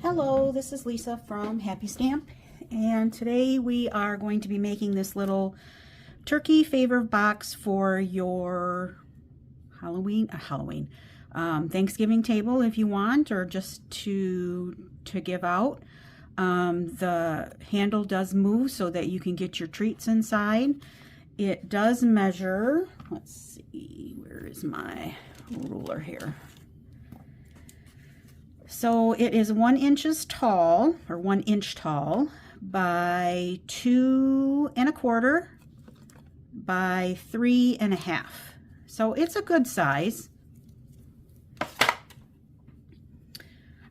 Hello, this is Lisa from Happy Stamp, and today we are going to be making this little turkey favor box for your Thanksgiving table if you want, or just to give out. The handle does move so that you can get your treats inside. It does measure, let's see, where is my ruler here? So it is 1 inch tall, or 1 inch tall, by 2 1/4 by 3 1/2. So it's a good size.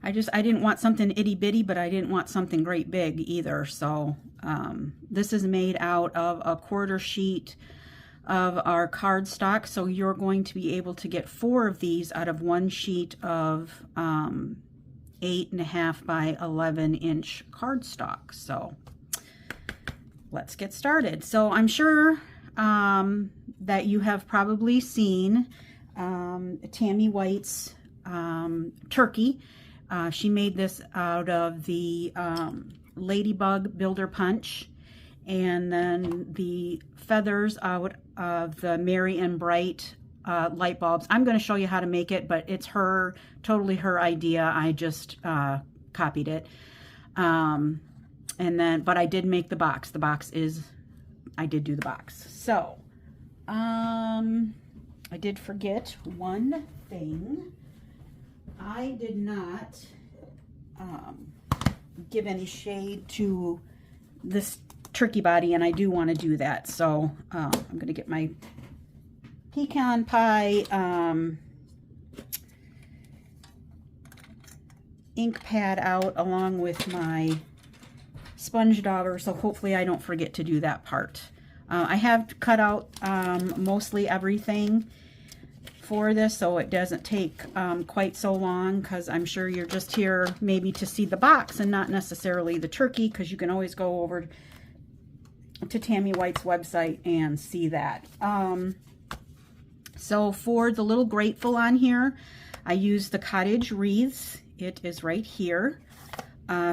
I didn't want something itty bitty, but I didn't want something great big either. So this is made out of a 1/4 sheet of our cardstock. So you're going to be able to get 4 of these out of 1 sheet of 8 1/2 by 11 inch cardstock. So let's get started. So I'm sure that you have probably seen Tammy White's turkey. She made this out of the Ladybug Builder Punch, and then the feathers out of the Merry and Bright light bulbs. I'm going to show you how to make it, but it's totally her idea. I just copied it. But I did make the box. I did do the box. So, I did forget one thing. I did not give any shade to this turkey body, and I do want to do that. So, I'm going to get my pecan pie ink pad out along with my sponge dauber, so hopefully I don't forget to do that part. I have cut out mostly everything for this, so it doesn't take quite so long, because I'm sure you're just here maybe to see the box and not necessarily the turkey, because you can always go over to Tammy White's website and see that. So for the little grateful on here, I used the cottage wreaths. It is right here.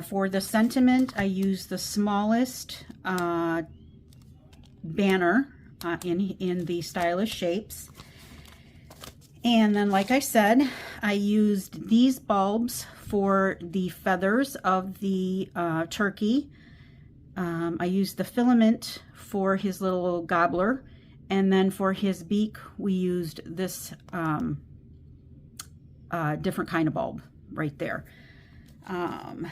For the sentiment, I used the smallest banner in the stylish shapes. And then, like I said, I used these bulbs for the feathers of the turkey. I used the filament for his little gobbler. And then for his beak, we used this different kind of bulb right there. But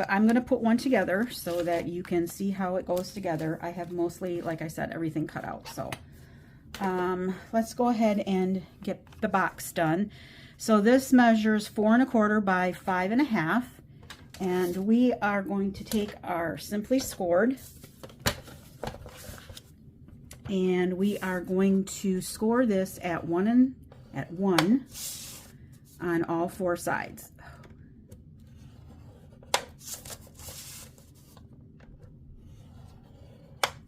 I'm going to put one together so that you can see how it goes together. I have mostly, like I said, everything cut out. So let's go ahead and get the box done. So this measures 4 1/4 by 5 1/2. And we are going to take our Simply Scored, and we are going to score this at 1 on all 4 sides.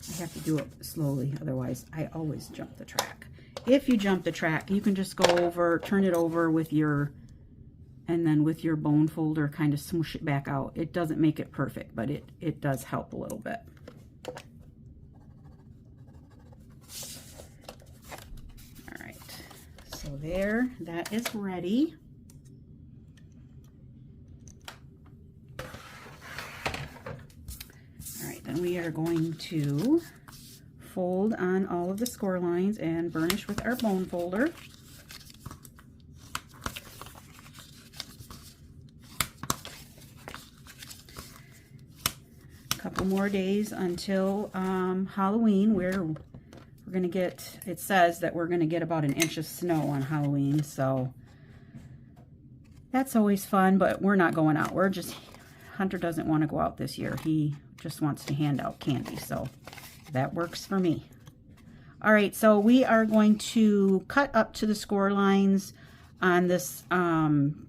I have to do it slowly, otherwise I always jump the track. If you jump the track, you can just go over, turn it over with your, and then with your bone folder kind of smoosh it back out. It doesn't make it perfect, but it does help a little bit. So there, that is ready. All right, then we are going to fold on all of the score lines and burnish with our bone folder. A couple more days until Halloween. We're going to get, it says that we're going to get about 1 inch of snow on Halloween, so that's always fun, but we're not going out. Hunter doesn't want to go out this year. He just wants to hand out candy, so that works for me. All right, so we are going to cut up to the score lines on this 1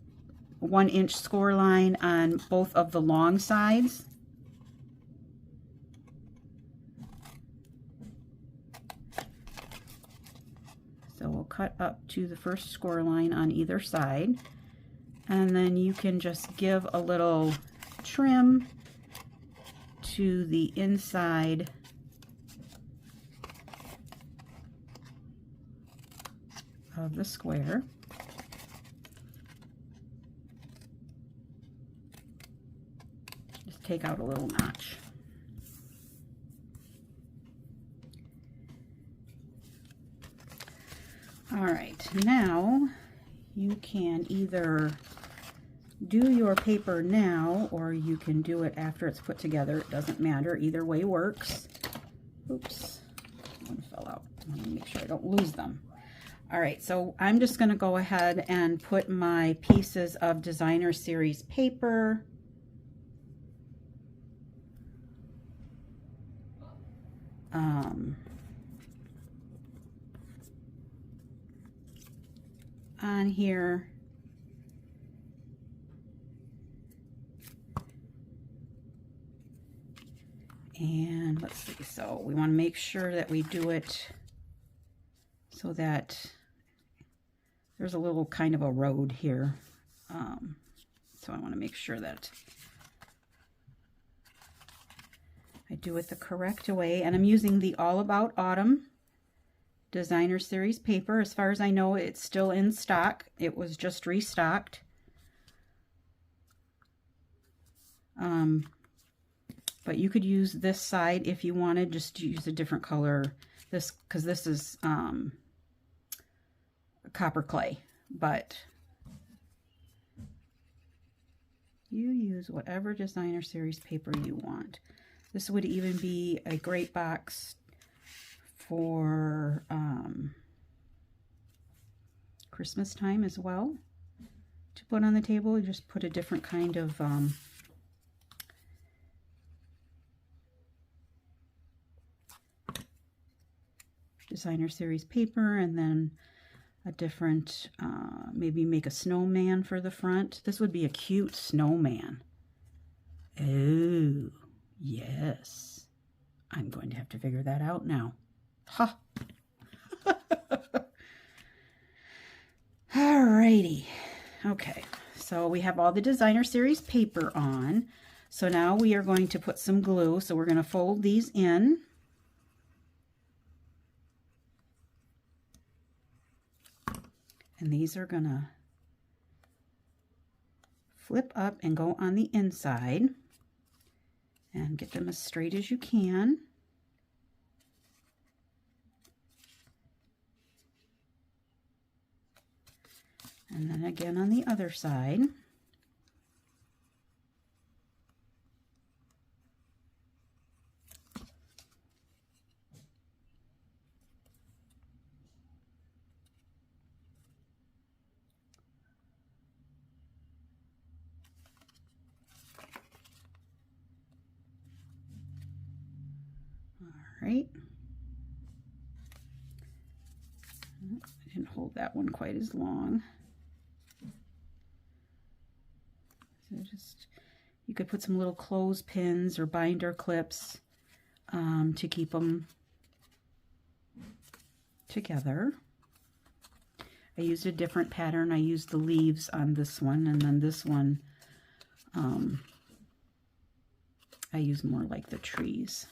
inch score line on both of the long sides. So we'll cut up to the first score line on either side. And then you can just give a little trim to the inside of the square. Just take out a little notch. All right, now you can either do your paper now or you can do it after it's put together. It doesn't matter. Either way works. Oops, one fell out. I want to make sure I don't lose them. All right, so I'm just going to go ahead and put my pieces of designer series paper on here. And let's see, so we want to make sure that we do it so that there's a little kind of a road here. So I want to make sure that I do it the correct way. And I'm using the All About Autumn designer series paper. As far as I know, it's still in stock. It was just restocked. But you could use this side if you wanted, just to use a different color. This, because this is copper clay, but you use whatever designer series paper you want. This would even be a great box for Christmas time as well to put on the table. You just put a different kind of designer series paper, and then a different, maybe make a snowman for the front. This would be a cute snowman. Oh, yes. I'm going to have to figure that out now. Ha! Alrighty. Okay, so we have all the designer series paper on. So now we are going to put some glue. So we're going to fold these in. And these are gonna flip up and go on the inside, and get them as straight as you can. And then again on the other side. Right. I didn't hold that one quite as long. So just, you could put some little clothespins or binder clips to keep them together. I used a different pattern. I used the leaves on this one, and then this one I use more like the trees.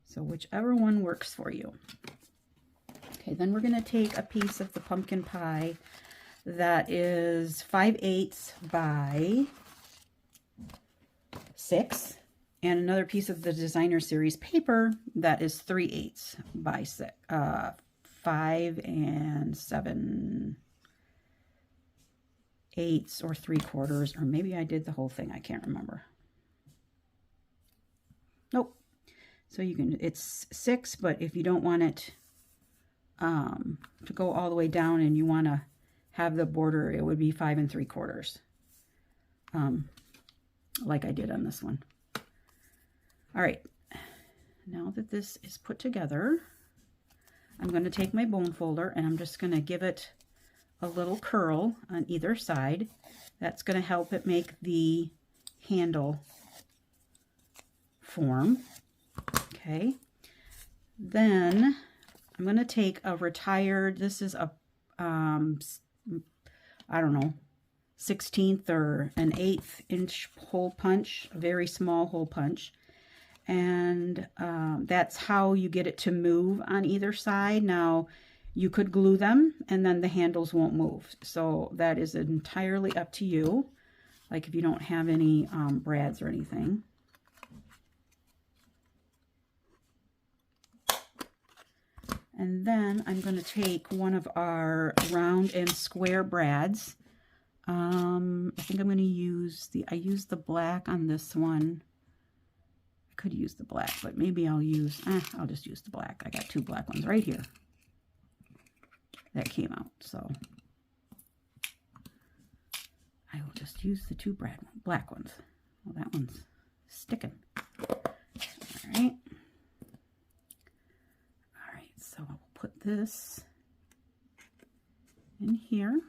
So whichever one works for you. Okay, then we're going to take a piece of the pumpkin pie that is 5/8 by 6, and another piece of the designer series paper that is 3/8 by 6, 5 7/8 or 3/4, or maybe I did the whole thing. I can't remember. Nope. So you can, it's 6, but if you don't want it to go all the way down and you want to have the border, it would be 5 3/4, like I did on this one. All right, now that this is put together, I'm going to take my bone folder and I'm just going to give it a little curl on either side. That's going to help it make the handle form. Okay, then I'm going to take a retired, this is a, I don't know, 1/16 or an 1/8 inch hole punch, a very small hole punch. And that's how you get it to move on either side. Now, you could glue them and then the handles won't move. So that is entirely up to you. Like if you don't have any brads or anything. And then I'm going to take one of our round and square brads. I think I'm going to use I used the black on this one. I could use the black, but maybe I'll just use the black. I got 2 black ones right here that came out, so I will just use the 2 black ones. Well, that one's sticking. All right. So I'll put this in here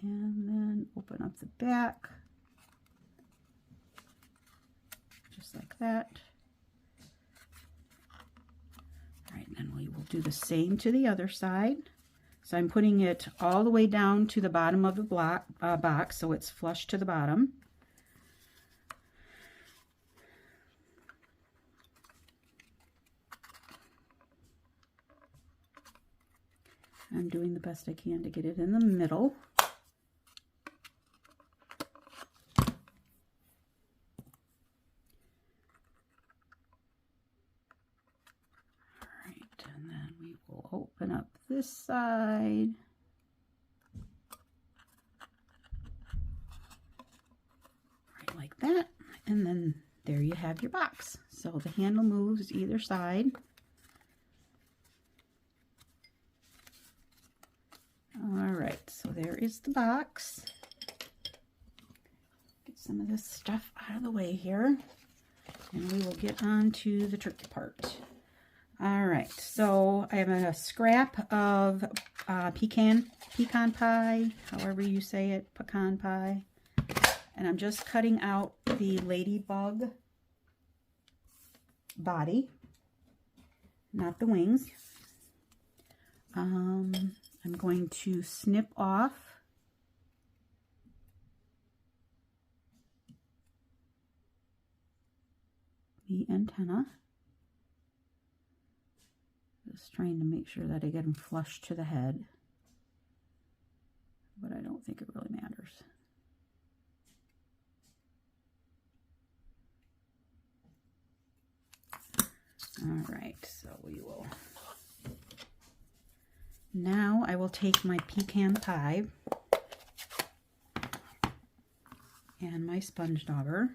and then open up the back just like that. All right, and then we will do the same to the other side. So I'm putting it all the way down to the bottom of the box so it's flush to the bottom. I'm doing the best I can to get it in the middle. Alright, and then we will open up this side. Right like that. And then there you have your box. So the handle moves either side. Alright, so there is the box. Get some of this stuff out of the way here. And we will get on to the tricky part. Alright, so I have a scrap of pecan pie, however you say it, pecan pie. And I'm just cutting out the ladybug body, not the wings. I'm going to snip off the antenna. Just trying to make sure that I get them flush to the head, but I don't think it really matters. All right, so we will. Now I will take my pecan pie and my sponge dauber,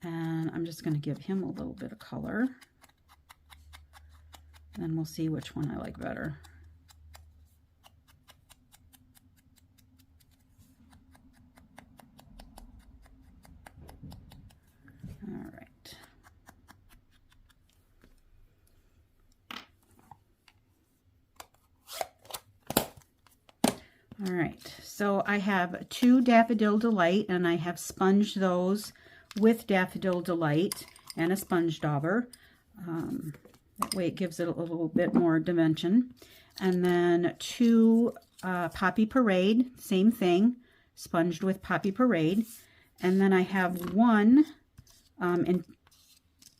and I'm just going to give him a little bit of color. Then we'll see which one I like better. All right. All right, so I have 2 Daffodil Delight, and I have sponged those with Daffodil Delight and a sponge dauber. That way it gives it a little bit more dimension. And then 2 Poppy Parade, same thing, sponged with Poppy Parade. And then I have 1 in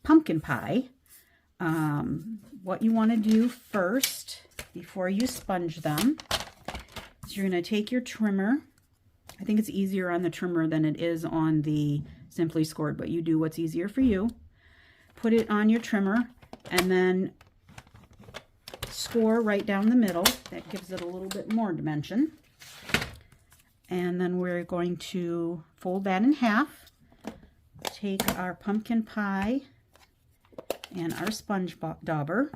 pumpkin pie. What you want to do first, before you sponge them, is you're going to take your trimmer. I think it's easier on the trimmer than it is on the Simply Scored, but you do what's easier for you. Put it on your trimmer and then score right down the middle. That gives it a little bit more dimension. And then we're going to fold that in half. Take our pumpkin pie and our sponge dauber.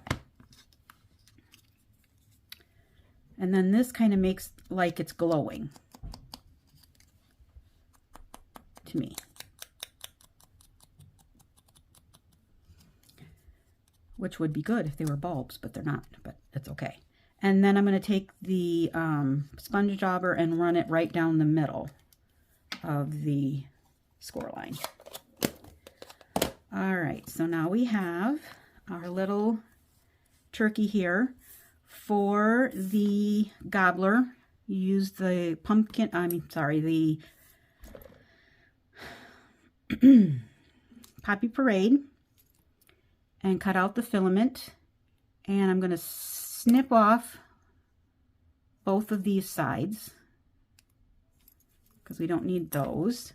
And then this kind of makes like it's glowing to me. Which would be good if they were bulbs, but they're not, but it's okay. And then I'm going to take the sponge dauber and run it right down the middle of the score line. All right, so now we have our little turkey here. For the gobbler, you use the the Poppy Parade and cut out the filament. And I'm going to snip off both of these sides because we don't need those.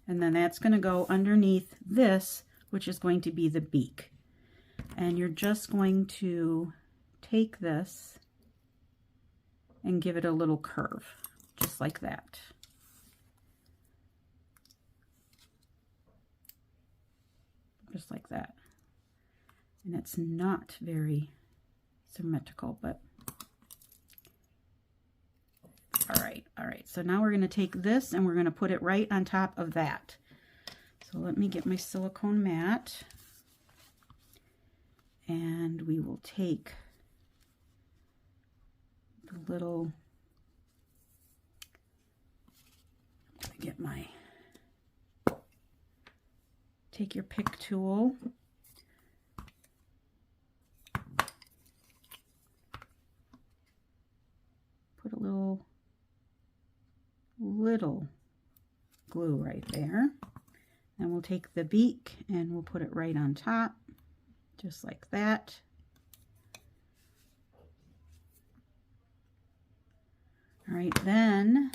And then that's going to go underneath this, which is going to be the beak. And you're just going to take this and give it a little curve, just like that. Just like that. And it's not very symmetrical, but all right. So now we're going to take this and we're going to put it right on top of that. So let me get my silicone mat, and we will take the little, take your pick tool, put a little glue right there. And we'll take the beak and we'll put it right on top, just like that. All right, then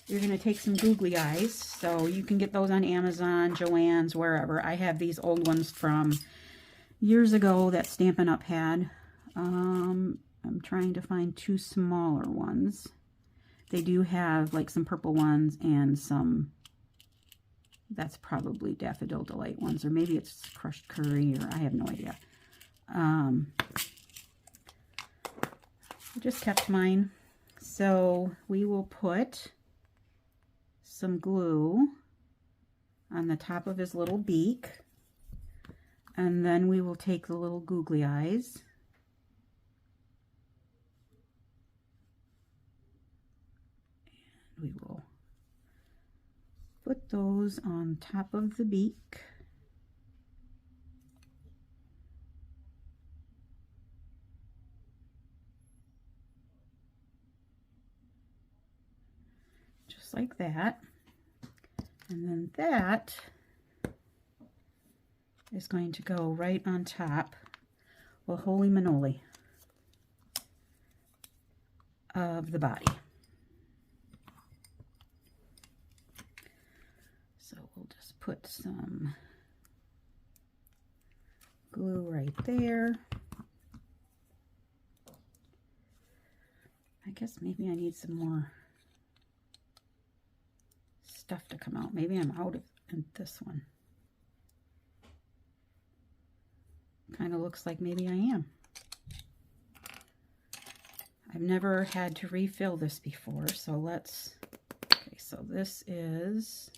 you're going to take some googly eyes. So you can get those on Amazon, Joann's, wherever. I have these old ones from years ago that Stampin' Up! Had. I'm trying to find two smaller ones. They do have like some purple ones and some, that's probably Daffodil Delight ones, or maybe it's Crushed Curry, or I have no idea. I just kept mine. So we will put some glue on the top of his little beak, and then we will take the little googly eyes and we will put those on top of the beak. Just like that. And then that is going to go right on top, well, holy manoli, of the body. So we'll just put some glue right there. I guess maybe I need some more stuff to come out. Maybe I'm out of this one. Kind of looks like maybe I am. I've never had to refill this before, so let's, okay, so this is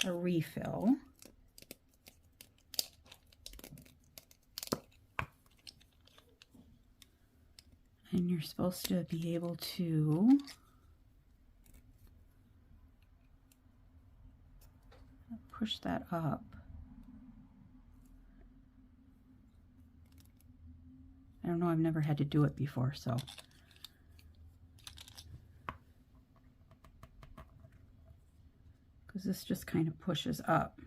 a refill. And you're supposed to be able to push that up. I don't know, I've never had to do it before, so. Because this just kind of pushes up.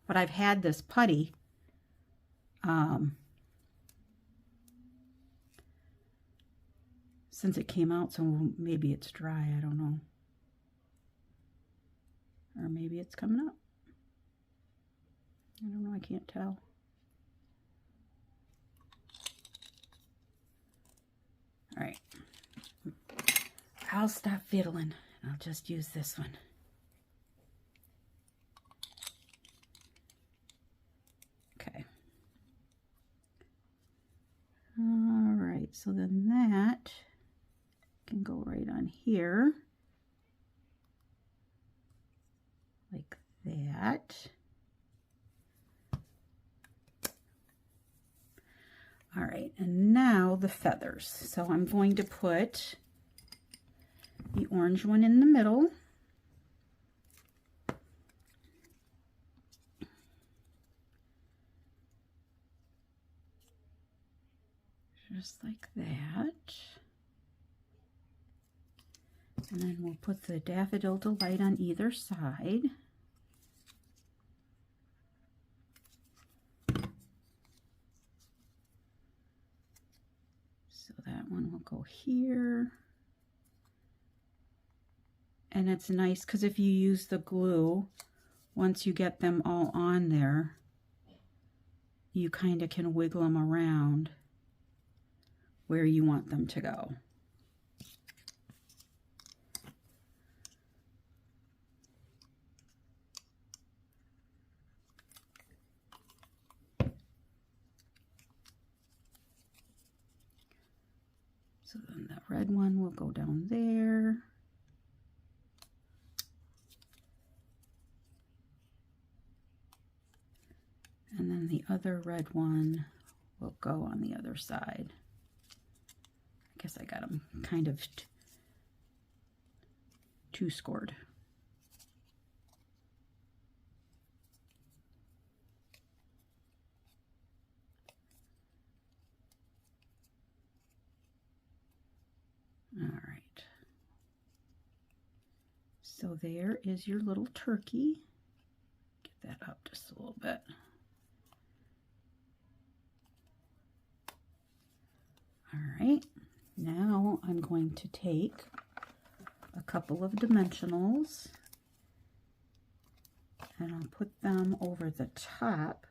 But I've had this putty since it came out, so maybe it's dry, I don't know. Or maybe it's coming up. I don't know, I can't tell. All right, I'll stop fiddling. I'll just use this one. Okay. All right, so then that can go right on here, like that. All right, and now the feathers. So I'm going to put the orange one in the middle. Just like that. And then we'll put the Daffodil Delight on either side. So that one will go here. And it's nice because if you use the glue, once you get them all on there, you kind of can wiggle them around where you want them to go. So then that red one will go down there. And then the other red one will go on the other side. I guess I got them kind of two scored. All right. So there is your little turkey. Get that up just a little bit. All right, now I'm going to take a couple of dimensionals and I'll put them over the top.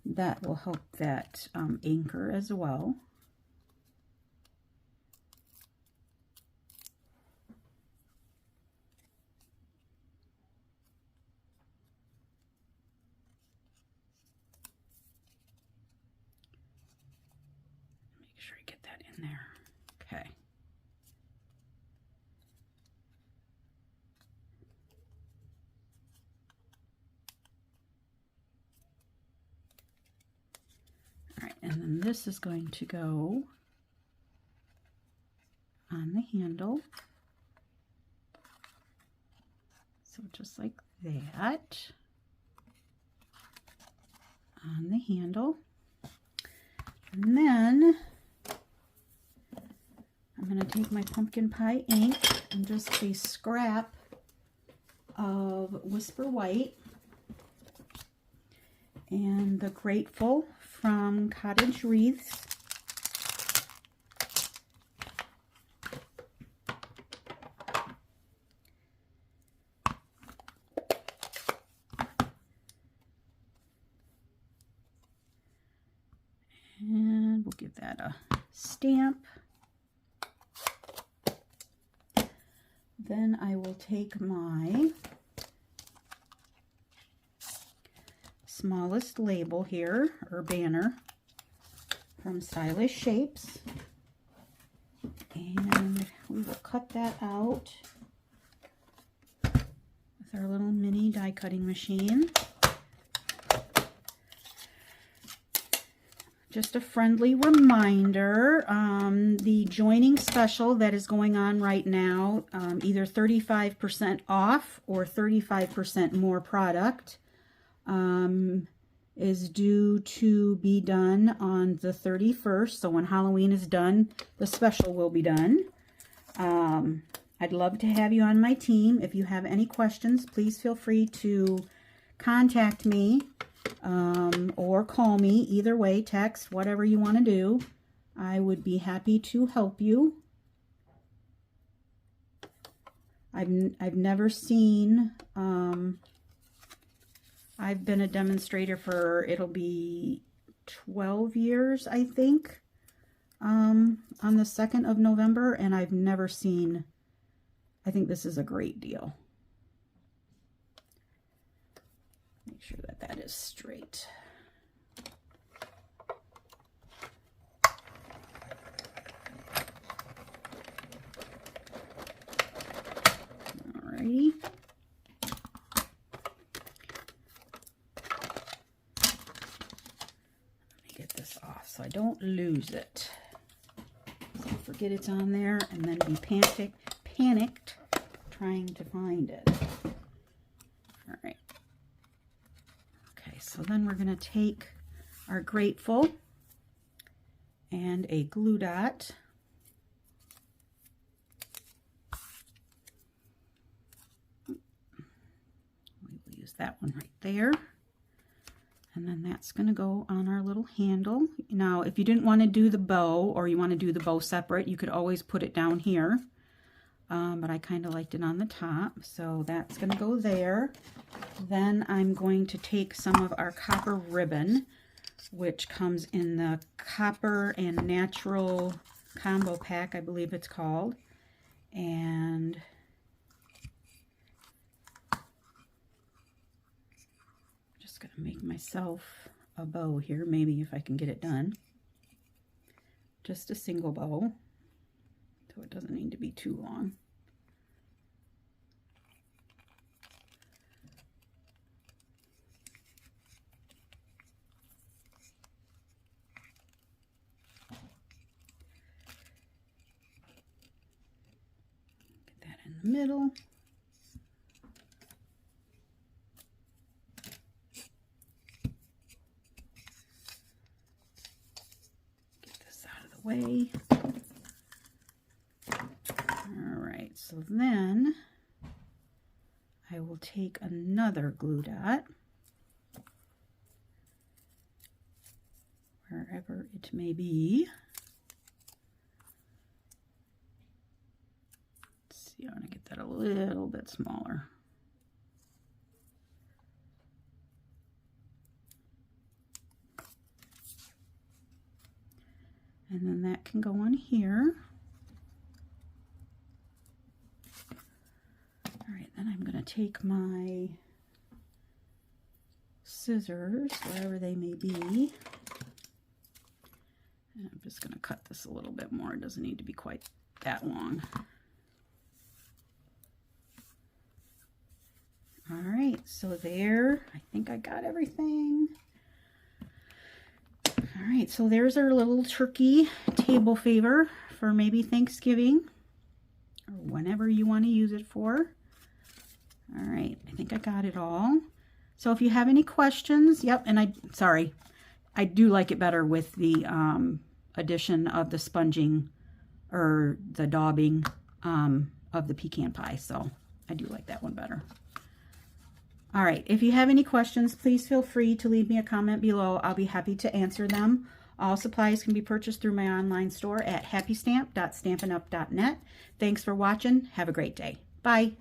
That will help that anchor as well. Sure I get that in there. Okay. All right, and then this is going to go on the handle. So just like that. On the handle. And then I'm going to take my pumpkin pie ink and just a scrap of Whisper White and the Grateful from Cottage Wreaths. And we'll give that a stamp. Then I will take my smallest label here, or banner, from Stylish Shapes. And we will cut that out with our little mini die cutting machine. Just a friendly reminder, the joining special that is going on right now, either 35% off or 35% more product, is due to be done on the 31st. So when Halloween is done, the special will be done. I'd love to have you on my team. If you have any questions, please feel free to contact me. Or call me, either way, text, whatever you want to do. I would be happy to help you. I've never seen, I've been a demonstrator for, it'll be 12 years, I think, on the 2nd of November, and I've never seen, I think this is a great deal. Make sure that that is straight. Alrighty. Let me get this off so I don't lose it. So I forget it's on there and then be panicked trying to find it. All right. So then we're going to take our Grateful and a glue dot. that one right there. And then that's going to go on our little handle. Now, if you didn't want to do the bow, or you want to do the bow separate, you could always put it down here. But I kind of liked it on the top, so that's going to go there. Then I'm going to take some of our copper ribbon, which comes in the copper and natural combo pack, I believe it's called. And I'm just going to make myself a bow here, maybe if I can get it done. Just a single bow, so it doesn't need to be too long. In the middle. Get this out of the way. All right, so then I will take another glue dot, wherever it may be. I want to get that a little bit smaller. And then that can go on here. All right, then I'm going to take my scissors, wherever they may be, and I'm just going to cut this a little bit more. It doesn't need to be quite that long. All right, so there, I think I got everything. All right, so there's our little turkey table favor for maybe Thanksgiving or whenever you want to use it for. All right, I think I got it all. So if you have any questions, yep, and I do like it better with the addition of the sponging or the daubing of the pecan pie, so I do like that one better. All right, if you have any questions, please feel free to leave me a comment below. I'll be happy to answer them. All supplies can be purchased through my online store at happystamp.stampinup.net. Thanks for watching. Have a great day. Bye.